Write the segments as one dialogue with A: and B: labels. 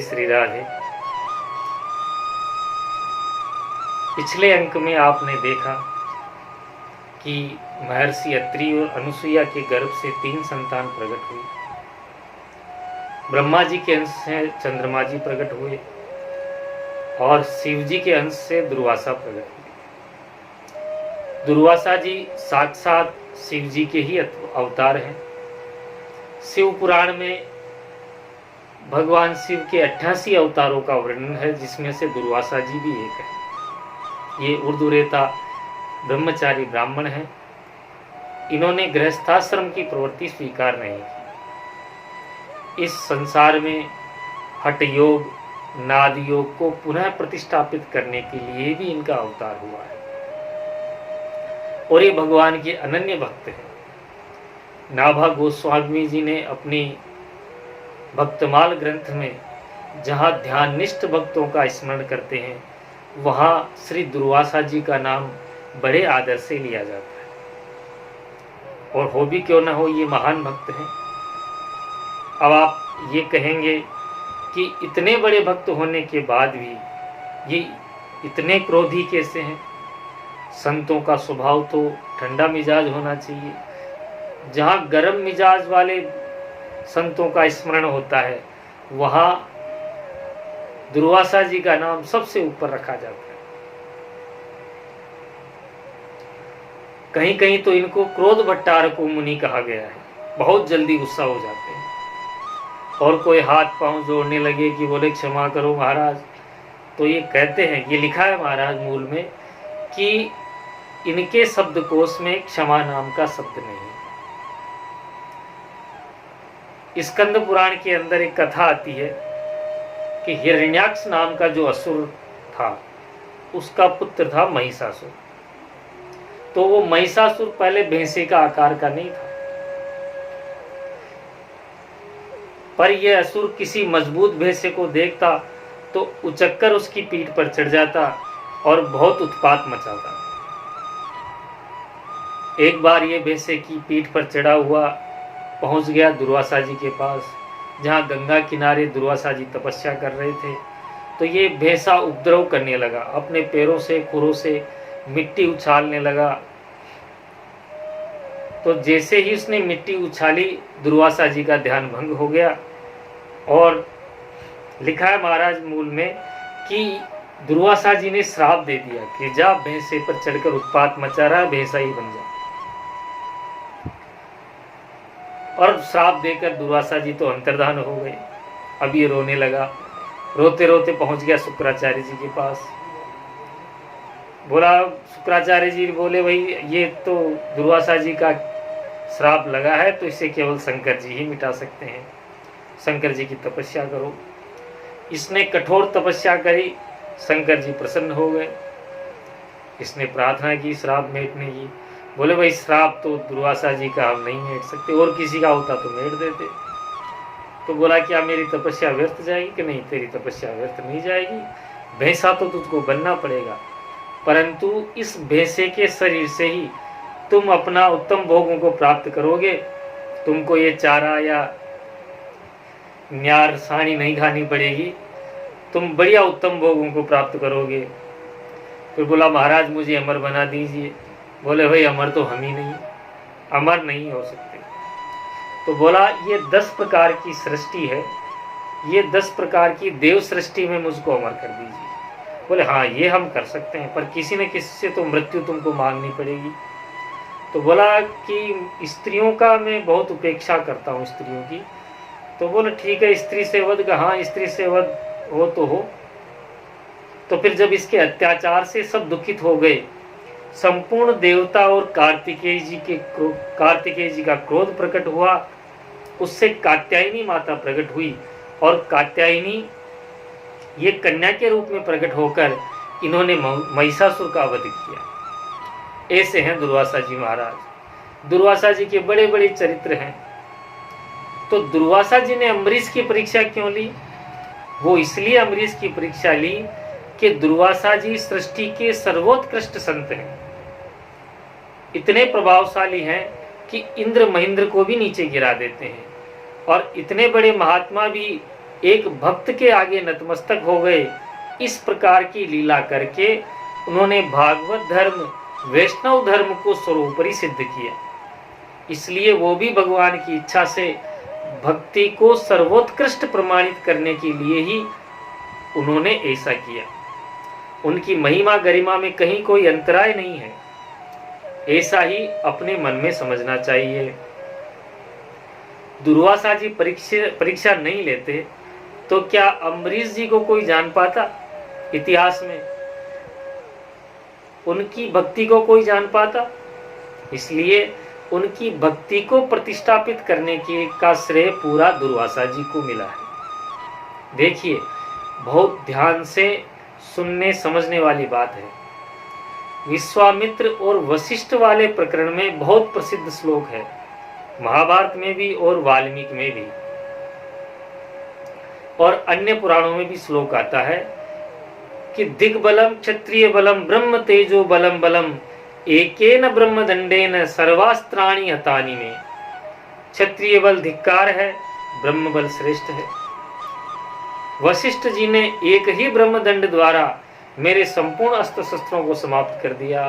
A: श्री राधे। पिछले अंक में आपने देखा कि महर्षि अत्रि और अनुसुईया के गर्भ से 3 संतान प्रकट हुई। ब्रह्मा जी के अंश से चंद्रमा जी प्रकट हुए और शिव जी के अंश से दुर्वासा प्रकट हुए। दुर्वासा जी साक्षात शिव जी के ही अवतार हैं। शिव पुराण में भगवान शिव के 88 अवतारों का वर्णन है, जिसमें से दुर्वासा जी भी एक है। ये उर्दूरेता ब्रह्मचारी ब्राह्मण हैं। इन्होंने गृहस्थाश्रम की प्रवृत्ति स्वीकार नहीं की। इस संसार में हठ योग, नाद योग को पुनः प्रतिष्ठापित करने के लिए भी इनका अवतार हुआ है और ये भगवान के अनन्य भक्त हैं। नाभा गोस्वामी जी ने अपनी भक्तमाल ग्रंथ में जहाँ ध्याननिष्ठ भक्तों का स्मरण करते हैं, वहाँ श्री दुर्वासा जी का नाम बड़े आदर से लिया जाता है। और हो भी क्यों ना हो, ये महान भक्त हैं। अब आप ये कहेंगे कि इतने बड़े भक्त होने के बाद भी ये इतने क्रोधी कैसे हैं? संतों का स्वभाव तो ठंडा मिजाज होना चाहिए। जहाँ गर्म मिजाज वाले संतों का स्मरण होता है, वहाँ दुर्वासा जी का नाम सबसे ऊपर रखा जाता है। कहीं कहीं तो इनको क्रोध भट्टारको मुनि कहा गया है। बहुत जल्दी गुस्सा हो जाते हैं और कोई हाथ पांव जोड़ने लगे कि बोले क्षमा करो महाराज, तो ये कहते हैं, ये लिखा है महाराज मूल में, कि इनके शब्दकोश में क्षमा नाम का शब्द नहीं है। स्कंद पुराण के अंदर एक कथा आती है कि हिरण्याक्ष नाम का जो असुर था, उसका पुत्र था महिषासुर। तो वो महिषासुर पहले भैंसे का आकार का नहीं था, पर यह असुर किसी मजबूत भैंसे को देखता तो उचक्कर उसकी पीठ पर चढ़ जाता और बहुत उत्पात मचाता। एक बार ये भैंसे की पीठ पर चढ़ा हुआ पहुंच गया दुर्वासा जी के पास, जहाँ गंगा किनारे दुर्वासा जी तपस्या कर रहे थे। तो ये भैंसा उपद्रव करने लगा, अपने पैरों से खुरों से मिट्टी उछालने लगा। तो जैसे ही उसने मिट्टी उछाली, दुर्वासा जी का ध्यान भंग हो गया। और लिखा है महाराज मूल में कि दुर्वासा जी ने श्राप दे दिया कि जा भैंसे पर चढ़कर उत्पात मचा रहा है, भैंसा ही बन जा। और श्राप देकर दुर्वासा जी तो अंतर्धान हो गए। अब ये रोने लगा, रोते रोते पहुंच गया शुक्राचार्य जी के पास। बोला, शुक्राचार्य जी बोले, भाई ये तो दुर्वासा जी का श्राप लगा है, तो इसे केवल शंकर जी ही मिटा सकते हैं। शंकर जी की तपस्या करो। इसने कठोर तपस्या करी, शंकर जी प्रसन्न हो गए। इसने प्रार्थना की श्राप मेटने की। बोले, भाई श्राप तो दुर्वासा जी का हम नहीं मेट सकते, और किसी का होता तो मेट देते। तो बोला, क्या मेरी तपस्या व्यर्थ जाएगी? कि नहीं, तेरी तपस्या व्यर्थ नहीं जाएगी, भैंसा तो तुझको बनना पड़ेगा, परंतु इस भैंसे के शरीर से ही तुम अपना उत्तम भोगों को प्राप्त करोगे। तुमको ये चारा या न्यार सानी नहीं खानी पड़ेगी, तुम बढ़िया उत्तम भोगों को प्राप्त करोगे। फिर बोला, महाराज मुझे अमर बना दीजिए। बोले, भाई अमर तो हम ही नहीं, अमर नहीं हो सकते। तो बोला, ये 10 प्रकार की सृष्टि है, ये 10 प्रकार की देव सृष्टि में मुझको अमर कर दीजिए। बोले, हाँ ये हम कर सकते हैं, पर किसी न किसी से तो मृत्यु तुमको मांगनी पड़ेगी। तो बोला कि स्त्रियों का मैं बहुत उपेक्षा करता हूँ, स्त्रियों की। तो बोले, ठीक है, स्त्री से वध का, हाँ स्त्री से वध हो तो हो। तो फिर जब इसके अत्याचार से सब दुखित हो गए, संपूर्ण देवता और कार्तिकेय जी का क्रोध प्रकट हुआ। उससे कात्यायनी माता प्रकट हुई और कात्यायनी ये कन्या के रूप में प्रकट होकर इन्होंने महिषासुर का वध किया। ऐसे हैं दुर्वासा जी महाराज। दुर्वासा जी के बड़े बड़े चरित्र हैं। तो दुर्वासा जी ने अम्बरीश की परीक्षा क्यों ली? वो इसलिए अम्बरीश की परीक्षा ली कि दुर्वासा जी सृष्टि के सर्वोत्कृष्ट संत हैं, इतने प्रभावशाली हैं कि इंद्र महेंद्र को भी नीचे गिरा देते हैं। और इतने बड़े महात्मा भी एक भक्त के आगे नतमस्तक हो गए। इस प्रकार की लीला करके उन्होंने भागवत धर्म, वैष्णव धर्म को सर्वोपरि सिद्ध किया। इसलिए वो भी भगवान की इच्छा से भक्ति को सर्वोत्कृष्ट प्रमाणित करने के लिए ही उन्होंने ऐसा किया। उनकी महिमा गरिमा में कहीं कोई अंतराय नहीं है, ऐसा ही अपने मन में समझना चाहिए। दुर्वासा जी परीक्षा नहीं लेते तो क्या अम्बरीश जी को कोई जान पाता? इतिहास में उनकी भक्ति को कोई जान पाता? इसलिए उनकी भक्ति को प्रतिष्ठापित करने के का श्रेय पूरा दुर्वासा जी को मिला है। देखिए, बहुत ध्यान से सुनने समझने वाली बात है। विश्वामित्र और वशिष्ठ वाले प्रकरण में बहुत प्रसिद्ध श्लोक है, महाभारत में भी और वाल्मीकि में भी, और अन्य पुराणों में भी श्लोक आता है कि दिग्बलम क्षत्रिय बलम ब्रह्म तेजो बलम बलम एकेन ब्रह्म दंडेन सर्वास्त्राणि हतानि में। क्षत्रिय बल धिक्कार है, ब्रह्म बल श्रेष्ठ है। वशिष्ठ जी ने एक ही ब्रह्म दंड द्वारा मेरे संपूर्ण अस्त्र शस्त्रों को समाप्त कर दिया।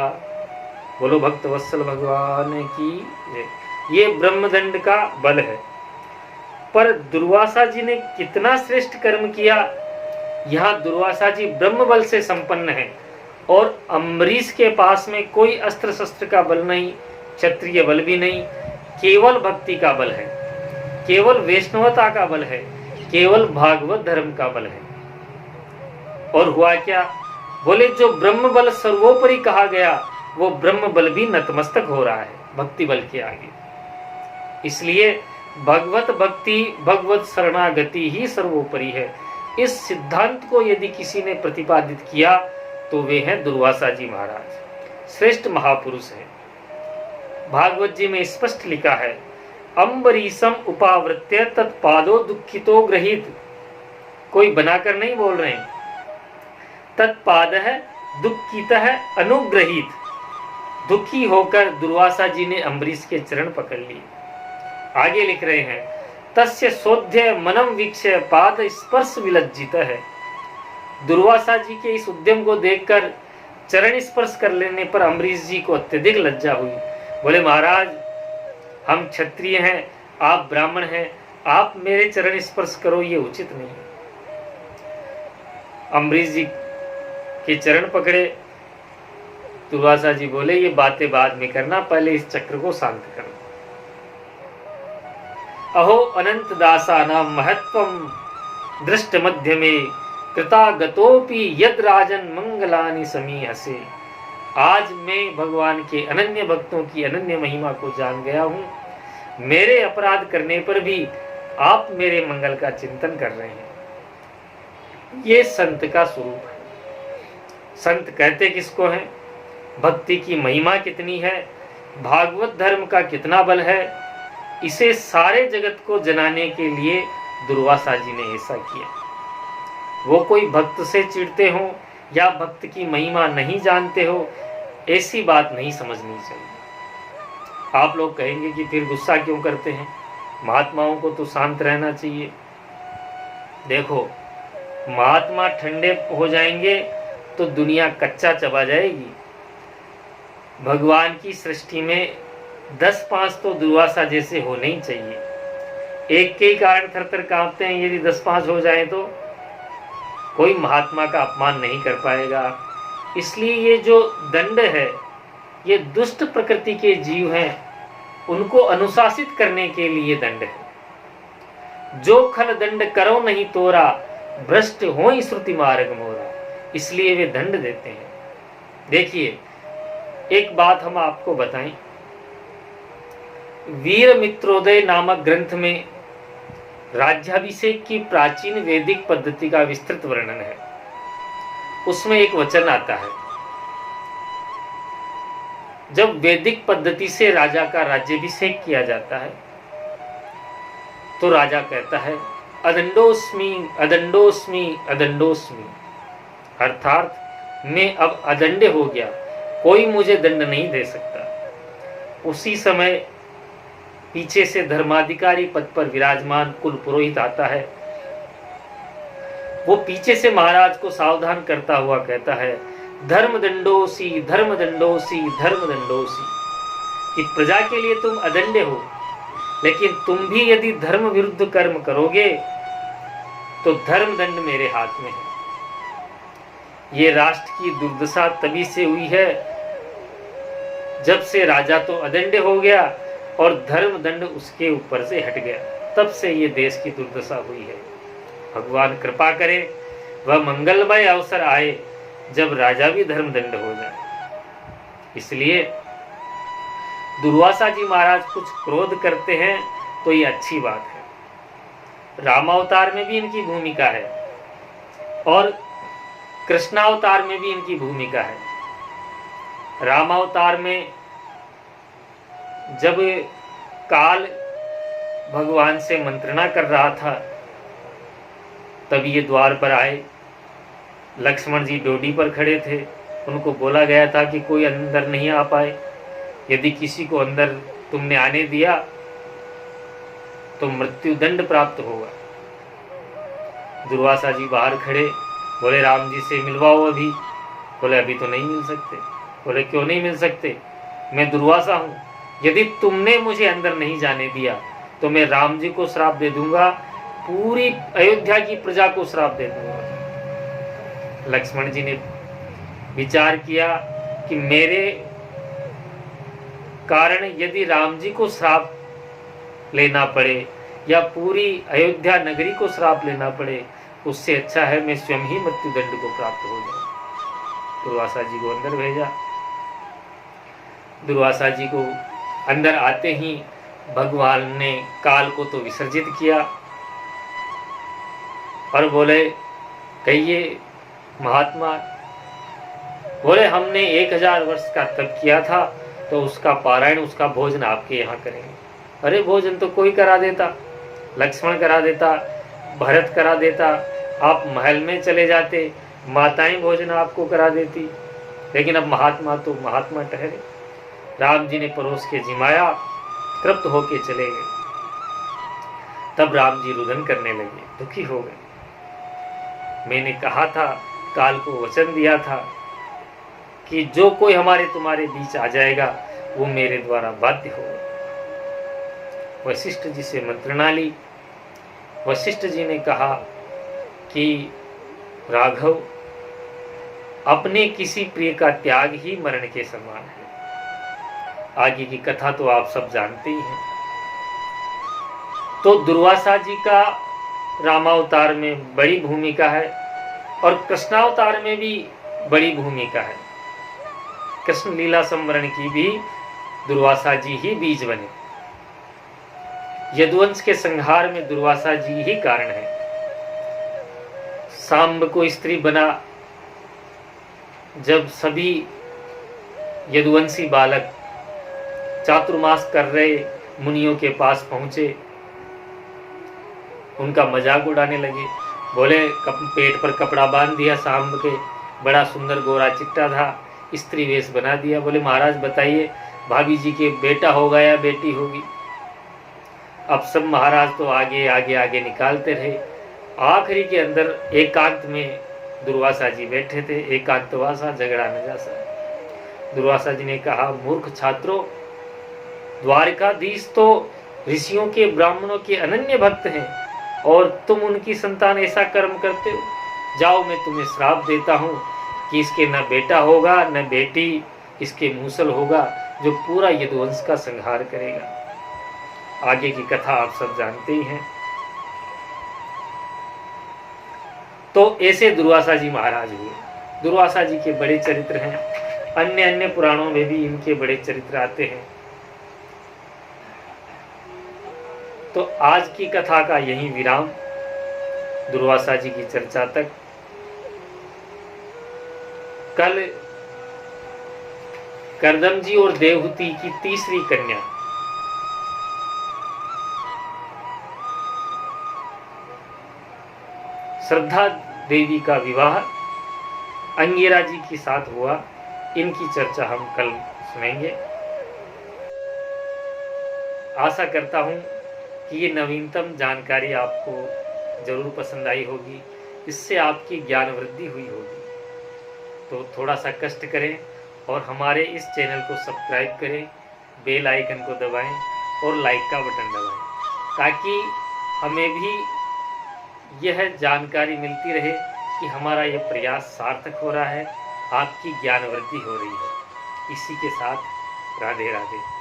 A: बोलो भक्त वत्सल भगवान की। ये ब्रह्म दंड का बल है। पर दुर्वासा जी ने कितना श्रेष्ठ कर्म किया। यहाँ दुर्वासा जी ब्रह्म बल से संपन्न है और अम्बरीश के पास में कोई अस्त्र शस्त्र का बल नहीं, क्षत्रिय बल भी नहीं, केवल भक्ति का बल है, केवल वैष्णवता का बल है, केवल भागवत धर्म का बल है। और हुआ क्या? बोले जो ब्रह्म बल सर्वोपरि कहा गया वो ब्रह्म बल भी नतमस्तक हो रहा है भक्ति बल के आगे। इसलिए भगवत भक्ति, भगवत शरणागति ही सर्वोपरि है। इस सिद्धांत को यदि किसी ने प्रतिपादित किया तो वे हैं दुर्वासा जी महाराज, श्रेष्ठ महापुरुष हैं। भागवत जी में स्पष्ट लिखा है, अम्बरीशम उपावृत्य तत्पादो दुखितो गृहीत। कोई बनाकर नहीं बोल रहे हैं। तत्पाद है दुखित है अनुग्रहित। दुखी होकर दुर्वासा जी ने अम्बरीश के चरण पकड़ लिए। आगे लिख रहे हैं, तस्य शोध्य मनम वीक्ष्य पाद स्पर्श विलज्जित है। दुर्वासा जी के इस उद्यम को देखकर चरण स्पर्श कर लेने पर अम्बरीश जी को अत्यधिक लज्जा हुई। बोले महाराज, हम क्षत्रिय हैं, आप ब्राह्मण हैं, आप मेरे चरण स्पर्श करो, ये उचित नहीं है। अम्बरीश जी के चरण पकड़े। दुर्वासा जी बोले ये बातें बाद में करना, पहले इस चक्र को शांत करना। अहो अनंत दासानां महत्वं दृष्ट मध्य में कृतागतोपि यद राजन मंगलानि समीहसे। आज मैं भगवान के अनन्य भक्तों की अनन्य महिमा को जान गया हूँ। मेरे अपराध करने पर भी आप मेरे मंगल का चिंतन कर रहे हैं। ये संत का स्वरूप है। संत कहते किसको हैं? भक्ति की महिमा कितनी है, भागवत धर्म का कितना बल है, इसे सारे जगत को जनाने के लिए दुर्वासा जी ने ऐसा किया। वो कोई भक्त से चिढ़ते हो या भक्त की महिमा नहीं जानते हो, ऐसी बात नहीं समझनी चाहिए। आप लोग कहेंगे कि फिर गुस्सा क्यों करते हैं, महात्माओं को तो शांत रहना चाहिए। देखो, महात्मा ठंडे हो जाएंगे तो दुनिया कच्चा चबा जाएगी। भगवान की सृष्टि में 10-5 तो दुर्वासा जैसे होने ही चाहिए। एक के ही कारण थर-थर कांपते हैं, यदि 10-5 हो जाए तो कोई महात्मा का अपमान नहीं कर पाएगा। इसलिए ये जो दंड है, ये दुष्ट प्रकृति के जीव हैं, उनको अनुशासित करने के लिए दंड है। जो खल दंड करो नहीं तोरा, भ्रष्ट हो श्रुति मार्ग मोरा। इसलिए वे दंड देते हैं। देखिए, एक बात हम आपको बताएं, वीर मित्रोदय नामक ग्रंथ में राज्याभिषेक की प्राचीन वैदिक पद्धति का विस्तृत वर्णन है। उसमें एक वचन आता है, जब वैदिक पद्धति से राजा का राज्याभिषेक किया जाता है तो राजा कहता है अदंडोस्मि अदंडोस्मि अदंडोस्मि, अर्थात मैं अब अदंड हो गया, कोई मुझे दंड नहीं दे सकता। उसी समय पीछे से धर्माधिकारी पद पर विराजमान कुल पुरोहित आता है वो पीछे से महाराज को सावधान करता हुआ कहता है, धर्म दंडोसी धर्म दंडोसी धर्म दंडोसी, कि प्रजा के लिए तुम अदंडे हो, लेकिन तुम भी यदि धर्म विरुद्ध कर्म करोगे तो धर्म दंड मेरे हाथ में है। ये राष्ट्र की दुर्दशा तभी से हुई है जब से राजा तो अदंडे हो गया और धर्म दंड उसके ऊपर से हट गया, तब से ये देश की दुर्दशा हुई है। भगवान कृपा करे वह मंगलमय अवसर आए जब राजा भी धर्म दंड हो जाए। इसलिए दुर्वासा जी महाराज कुछ क्रोध करते हैं तो ये अच्छी बात है। रामावतार में भी इनकी भूमिका है और कृष्णावतार में भी इनकी भूमिका है। रामावतार में जब काल भगवान से मंत्रणा कर रहा था तब ये द्वार पर आए। लक्ष्मण जी डोडी पर खड़े थे, उनको बोला गया था कि कोई अंदर नहीं आ पाए, यदि किसी को अंदर तुमने आने दिया तो मृत्यु दंड प्राप्त होगा। दुर्वासा जी बाहर खड़े, बोले राम जी से मिलवाओ अभी। बोले अभी तो नहीं मिल सकते। बोले क्यों नहीं मिल सकते, मैं दुर्वासा हूँ, यदि तुमने मुझे अंदर नहीं जाने दिया तो मैं राम जी को श्राप दे दूंगा, पूरी अयोध्या की प्रजा को श्राप दे दूंगा। लक्ष्मण जी ने विचार किया कि मेरे कारण यदि राम जी को श्राप लेना पड़े या पूरी अयोध्या नगरी को श्राप लेना पड़े, उससे अच्छा है मैं स्वयं ही मृत्युदंड को प्राप्त हो जाऊं। दुर्वासा जी को अंदर भेजा। दुर्वासा जी को अंदर आते ही भगवान ने काल को तो विसर्जित किया और बोले कहिए महात्मा, बोले हमने 1000 वर्ष का तप किया था तो उसका पारायण, उसका भोजन आपके यहाँ करेंगे। अरे भोजन तो कोई करा देता, लक्ष्मण करा देता, भरत करा देता, आप महल में चले जाते, माताएं भोजन आपको करा देती, लेकिन अब महात्मा तो महात्मा ठहरे। राम जी ने परोस के जिमाया, तृप्त होके चले गए। तब राम जी रुदन करने लगे, दुखी हो गए। मैंने कहा था, काल को वचन दिया था कि जो कोई हमारे तुम्हारे बीच आ जाएगा वो मेरे द्वारा बाध्य होगा। वशिष्ठ जी से मंत्रणा ली। वशिष्ठ जी ने कहा कि राघव, अपने किसी प्रिय का त्याग ही मरण के समान है। आगे की कथा तो आप सब जानते ही हैं। तो दुर्वासा जी का रामावतार में बड़ी भूमिका है और कृष्णावतार में भी बड़ी भूमिका है। कृष्ण लीला संवरण की भी दुर्वासा जी ही बीज बने। यदुवंश के संहार में दुर्वासा जी ही कारण है। सांब को स्त्री बना, जब सभी यदुवंशी बालक चातुर्मास कर रहे मुनियों के पास पहुंचे, उनका मजाक उड़ाने लगे। बोले पेट पर कपड़ा बांध दिया सांब के, बड़ा सुंदर गोरा चिट्टा था, स्त्री वेश बना दिया। बोले महाराज बताइए, भाभी जी के बेटा होगा या बेटी होगी। अब सब महाराज तो आगे आगे आगे निकालते रहे। आखिरी के अंदर एकांत में दुर्वासा जी बैठे थे, एकांतवासा झगड़ा न जासा। दुर्वासा जी ने कहा, मूर्ख छात्रों, द्वारकाधीश तो ऋषियों के ब्राह्मणों के अनन्य भक्त हैं और तुम उनकी संतान ऐसा कर्म करते हो। जाओ, मैं तुम्हें श्राप देता हूँ कि इसके न बेटा होगा न बेटी, इसके मूसल होगा जो पूरा यदुवंश का संहार करेगा। आगे की कथा आप सब जानते ही हैं। तो ऐसे दुर्वासा जी महाराज हुए। दुर्वासा जी के बड़े चरित्र हैं, अन्य अन्य पुराणों में भी इनके बड़े चरित्र आते हैं। तो आज की कथा का यही विराम, दुर्वासा जी की चर्चा तक। कल करदम जी और देवहूति की तीसरी कन्या श्रद्धा देवी का विवाह अंगिरा जी के साथ हुआ। इनकी चर्चा हम कल सुनेंगे। आशा करता हूं कि ये नवीनतम जानकारी आपको जरूर पसंद आई होगी। इससे आपकी ज्ञान वृद्धि हुई होगी। तो थोड़ा सा कष्ट करें और हमारे इस चैनल को सब्सक्राइब करें, बेल आइकन को दबाएं और लाइक का बटन दबाएं, ताकि हमें भी यह जानकारी मिलती रहे कि हमारा यह प्रयास सार्थक हो रहा है, आपकी ज्ञान वृद्धि हो रही है। इसी के साथ राधे राधे।